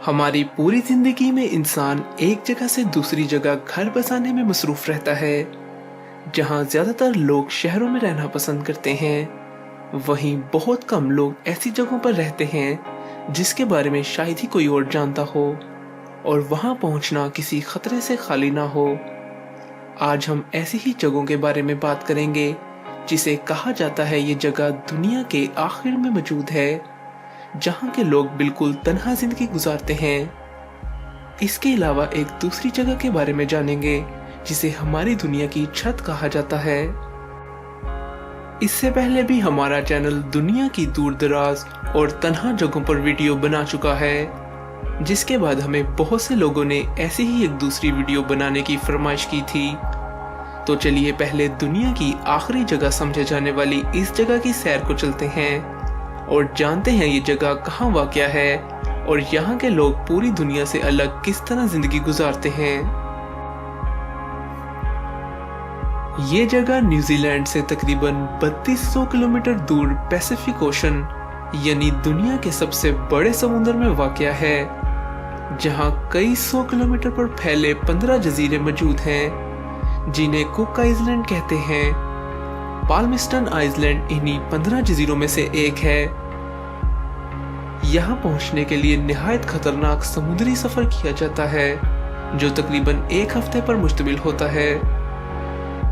हमारी पूरी जिंदगी में इंसान एक जगह से दूसरी जगह घर बसाने में मसरूफ रहता है। जहाँ ज्यादातर लोग शहरों में रहना पसंद करते हैं, वहीं बहुत कम लोग ऐसी जगहों पर रहते हैं जिसके बारे में शायद ही कोई और जानता हो और वहां पहुंचना किसी खतरे से खाली ना हो। आज हम ऐसी ही जगहों के बारे में बात करेंगे जिसे कहा जाता है ये जगह दुनिया के आखिर में मौजूद है, जहाँ के लोग बिल्कुल तन्हा जिंदगी गुजारते हैं। इसके अलावा एक दूसरी जगह के बारे में जानेंगे जिसे हमारी दुनिया की छत कहा जाता है। इससे पहले भी हमारा चैनल दुनिया की दूर दराज और तन्हा जगहों पर वीडियो बना चुका है, जिसके बाद हमें बहुत से लोगों ने ऐसी ही एक दूसरी वीडियो बनाने की फरमाइश की थी। तो चलिए पहले दुनिया की आखिरी जगह समझे जाने वाली इस जगह की सैर को चलते हैं और जानते हैं ये जगह कहाँ वाक़या है और यहाँ के लोग पूरी दुनिया से अलग किस तरह जिंदगी गुजारते हैं। ये जगह न्यूजीलैंड से तकरीबन 3200 किलोमीटर दूर पैसिफिक ओशन यानी दुनिया के सबसे बड़े समुद्र में वाक़या है, जहाँ कई 100 किलोमीटर पर फैले 15 जजीरे मौजूद हैं जिन्हें कुक आइलैंड कहते हैं। पाल्मस्टन आइलैंड इन्हीं 15 जजीरों में से एक है। यहाँ पहुंचने के लिए निहायत खतरनाक समुद्री सफर किया जाता है जो तकरीबन 1 हफ्ते पर मुश्तमिल होता है,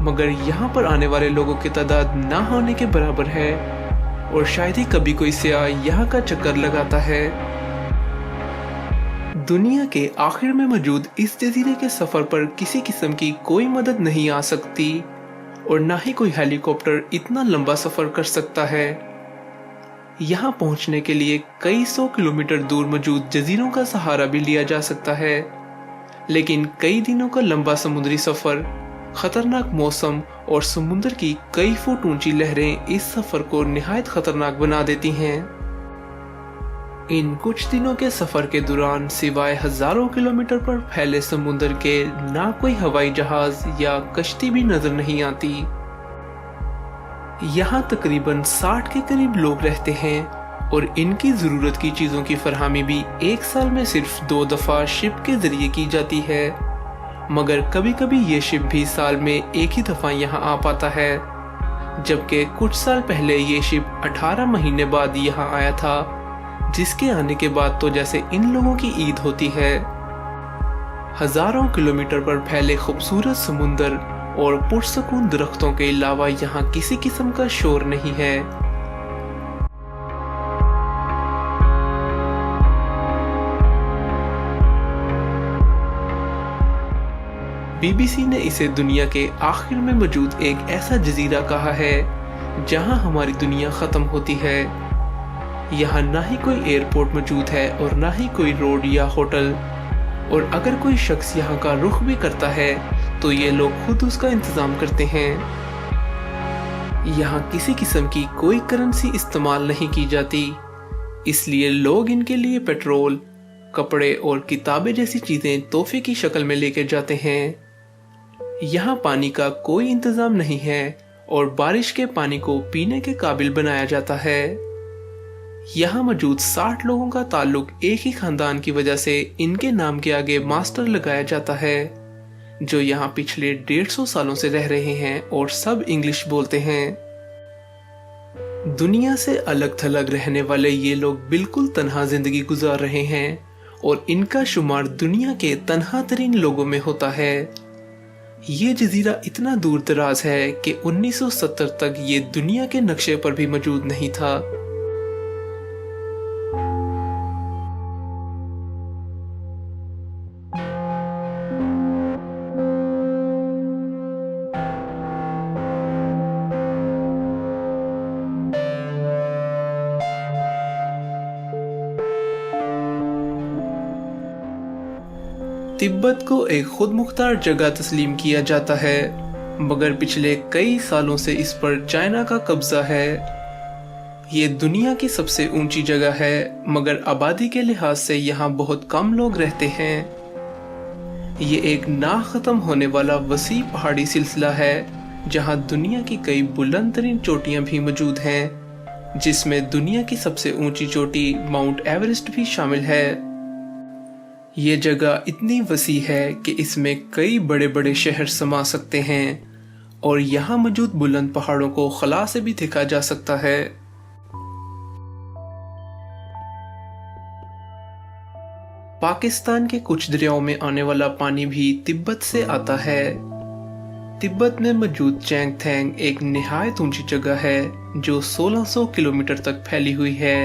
मगर यहाँ पर आने वाले लोगों की तादाद ना होने के बराबर है और शायद ही कभी कोई सयाह यहाँ का चक्कर लगाता है। दुनिया के आखिर में मौजूद इस जजीरे के सफर पर किसी किस्म की कोई मदद नहीं आ सकती और ना ही कोई हेलीकॉप्टर इतना लंबा सफर कर सकता है। यहाँ पहुंचने के लिए कई 100 किलोमीटर दूर मौजूद जजीरों का सहारा भी लिया जा सकता है, लेकिन कई दिनों का लंबा समुद्री सफर, खतरनाक मौसम और समुद्र की कई फुट ऊंची लहरें इस सफर को निहायत खतरनाक बना देती हैं। इन कुछ दिनों के सफर के दौरान सिवाय हजारों किलोमीटर पर फैले समुद्र के ना कोई हवाई जहाज या कश्ती भी नजर नहीं आती। यहाँ तकरीबन 60 के करीब लोग रहते हैं और इनकी जरूरत की चीजों की फरहमी भी एक साल में सिर्फ 2 दफा शिप के जरिए की जाती है, मगर कभी कभी ये शिप भी साल में एक ही दफा यहाँ आ पाता है, जबकि कुछ साल पहले ये शिप 18 महीने बाद यहाँ आया था, जिसके आने के बाद तो जैसे इन लोगों की ईद होती है। हजारों किलोमीटर पर फैले खूबसूरत समुंदर और पुरसकून दरख्तों के अलावा यहाँ किसी किस्म का शोर नहीं है। बीबीसी ने इसे दुनिया के आखिर में मौजूद एक ऐसा जजीरा कहा है जहाँ हमारी दुनिया खत्म होती है। यहाँ ना ही कोई एयरपोर्ट मौजूद है और ना ही कोई रोड या होटल, और अगर कोई शख्स यहाँ का रुख भी करता है तो ये लोग खुद उसका इंतजाम करते हैं। यहाँ किसी किस्म की कोई करेंसी इस्तेमाल नहीं की जाती, इसलिए लोग इनके लिए पेट्रोल, कपड़े और किताबें जैसी चीजें तोहफे की शक्ल में लेकर जाते हैं। यहाँ पानी का कोई इंतजाम नहीं है और बारिश के पानी को पीने के काबिल बनाया जाता है। यहाँ मौजूद 60 लोगों का ताल्लुक एक ही खानदान की वजह से इनके नाम के आगे मास्टर लगाया जाता है, जो यहाँ पिछले 150 सालों से रह रहे हैं और सब इंग्लिश बोलते हैं। दुनिया से अलग थलग रहने वाले ये लोग बिल्कुल तन्हा जिंदगी गुजार रहे हैं और इनका शुमार दुनिया के तन्हा तरीन लोगों में होता है। ये जजीरा इतना दूर दराज है कि 1970 तक ये दुनिया के नक्शे पर भी मौजूद नहीं था। तिब्बत को एक खुद मुख्तार जगह तस्लीम किया जाता है, मगर पिछले कई सालों से इस पर चाइना का कब्जा है। ये दुनिया की सबसे ऊंची जगह है, मगर आबादी के लिहाज से यहाँ बहुत कम लोग रहते हैं। ये एक ना खत्म होने वाला वसी पहाड़ी सिलसिला है जहाँ दुनिया की कई बुलंद तरीन चोटियां भी मौजूद हैं, जिसमें दुनिया की सबसे ऊंची चोटी माउंट एवरेस्ट भी शामिल है। ये जगह इतनी वसी है कि इसमें कई बड़े बड़े शहर समा सकते हैं और यहाँ मौजूद बुलंद पहाड़ों को खला से भी देखा जा सकता है। पाकिस्तान के कुछ दरियाओं में आने वाला पानी भी तिब्बत से आता है। तिब्बत में मौजूद चैंगथैंग एक निहायत ऊंची जगह है जो 1600 किलोमीटर तक फैली हुई है।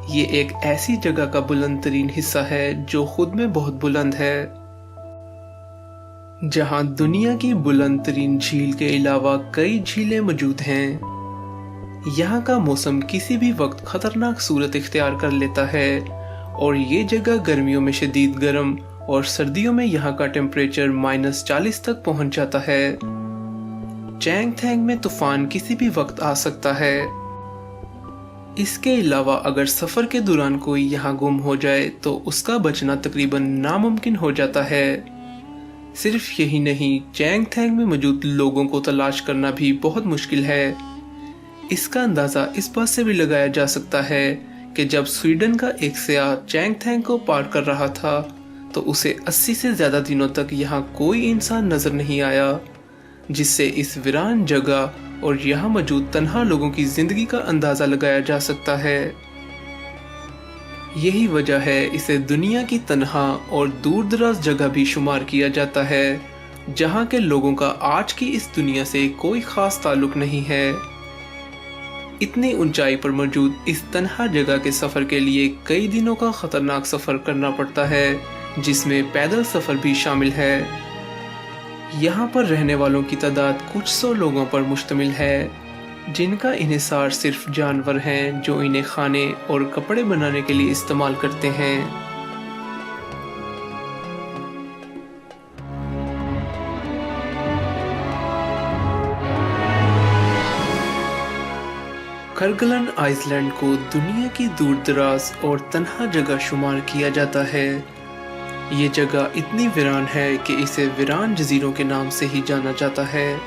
ये एक ऐसी जगह का बुलंद तरीन हिस्सा है जो खुद में बहुत बुलंद है, जहां दुनिया की बुलंद तरीन झील के अलावा कई झीलें मौजूद हैं। यहाँ का मौसम किसी भी वक्त खतरनाक सूरत इख्तियार कर लेता है और ये जगह गर्मियों में शदीद गर्म और सर्दियों में यहाँ का टेम्परेचर -40 तक पहुंच जाता है। चैंगथैंग में तूफान किसी भी वक्त आ सकता है। इसके अलावा अगर सफर के दौरान कोई यहाँ गुम हो जाए तो उसका बचना तकरीबन नामुमकिन हो जाता है। सिर्फ यही नहीं, चैंगथैंग में मौजूद लोगों को तलाश करना भी बहुत मुश्किल है। इसका अंदाजा इस बात से भी लगाया जा सकता है कि जब स्वीडन का एक सयाह चैंगथैंग को पार कर रहा था तो उसे 80 से ज्यादा दिनों तक यहाँ कोई इंसान नजर नहीं आया, जिससे इस वीरान जगह और यहाँ मौजूद तन्हा लोगों की जिंदगी का अंदाजा लगाया जा सकता है। यही वजह है इसे दुनिया की तन्हा और दूर दराज जगह भी शुमार किया जाता है, जहाँ के लोगों का आज की इस दुनिया से कोई खास ताल्लुक नहीं है। इतनी ऊंचाई पर मौजूद इस तन्हा जगह के सफर के लिए कई दिनों का खतरनाक सफर करना पड़ता है, जिसमें पैदल सफर भी शामिल है। यहाँ पर रहने वालों की तादाद कुछ 100 लोगों पर मुश्तमिल है, जिनका इन्हिसार सिर्फ जानवर हैं जो इन्हें खाने और कपड़े बनाने के लिए इस्तेमाल करते हैं। कर्गलन आइसलैंड को दुनिया की दूर दराज और तन्हा जगह शुमार किया जाता है। ये जगह इतनी वीरान है कि इसे वीरान जजीरों के नाम से ही जाना जाता है,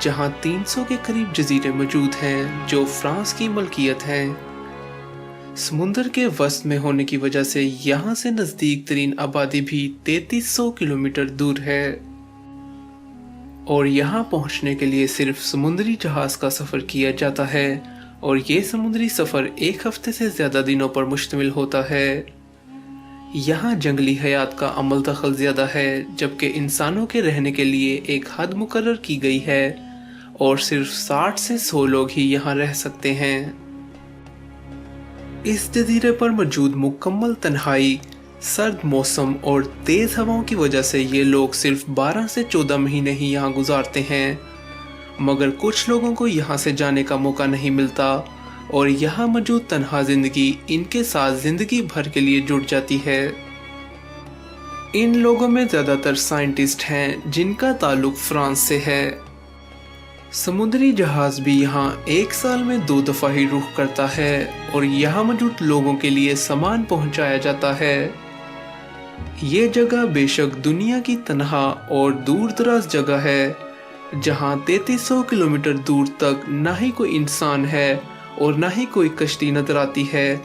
जहाँ 300 के करीब जजीरे मौजूद हैं जो फ्रांस की मलकियत हैं। समुंदर के वस्त में होने की वजह से यहाँ से नजदीक तरीन आबादी भी 3300 किलोमीटर दूर है और यहाँ पहुँचने के लिए सिर्फ समुद्री जहाज का सफर किया जाता है और ये समुद्री सफर 1 हफ्ते से ज्यादा दिनों पर मुश्तमिल होता है। यहाँ जंगली हयात का अमल दखल ज्यादा है, जबकि इंसानों के रहने के लिए एक हद मुकर्रर की गई है और सिर्फ 60 से 100 लोग ही यहाँ रह सकते हैं। इस जजीरे पर मौजूद मुकम्मल तन्हाई, सर्द मौसम और तेज हवाओं की वजह से ये लोग सिर्फ 12 से 14 महीने ही यहाँ गुजारते हैं, मगर कुछ लोगों को यहाँ से जाने का मौका नहीं मिलता और यहाँ मौजूद तन्हा जिंदगी इनके साथ जिंदगी भर के लिए जुड़ जाती है। इन लोगों में ज्यादातर साइंटिस्ट हैं जिनका ताल्लुक फ्रांस से है। समुद्री जहाज भी यहाँ 1 साल में 2 दफा ही रुख करता है और यहाँ मौजूद लोगों के लिए सामान पहुंचाया जाता है। ये जगह बेशक दुनिया की तन्हा और दूर दराज जगह है, जहाँ 3300 किलोमीटर दूर तक ना ही कोई इंसान है और ना ही कोई कश्ती नजर आती है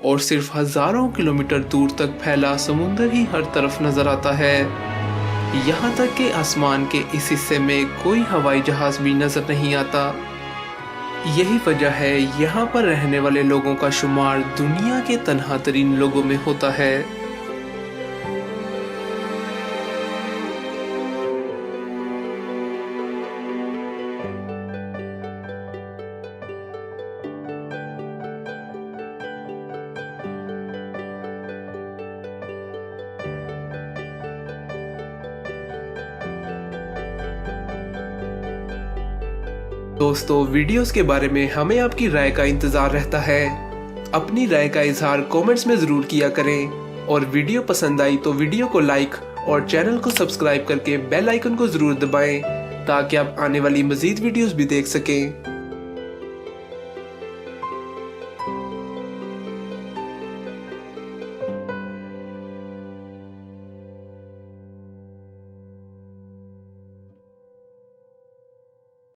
और सिर्फ हजारों किलोमीटर दूर तक फैला समुंदर ही हर तरफ नजर आता है। यहाँ तक कि आसमान के इस हिस्से में कोई हवाई जहाज भी नजर नहीं आता। यही वजह है यहाँ पर रहने वाले लोगों का शुमार दुनिया के तन्हा तरीन लोगों में होता है। दोस्तों, वीडियोस के बारे में हमें आपकी राय का इंतजार रहता है। अपनी राय का इजहार कमेंट्स में जरूर किया करें और वीडियो पसंद आई तो वीडियो को लाइक और चैनल को सब्सक्राइब करके बेल आइकन को जरूर दबाएं ताकि आप आने वाली मजीद वीडियोस भी देख सकें।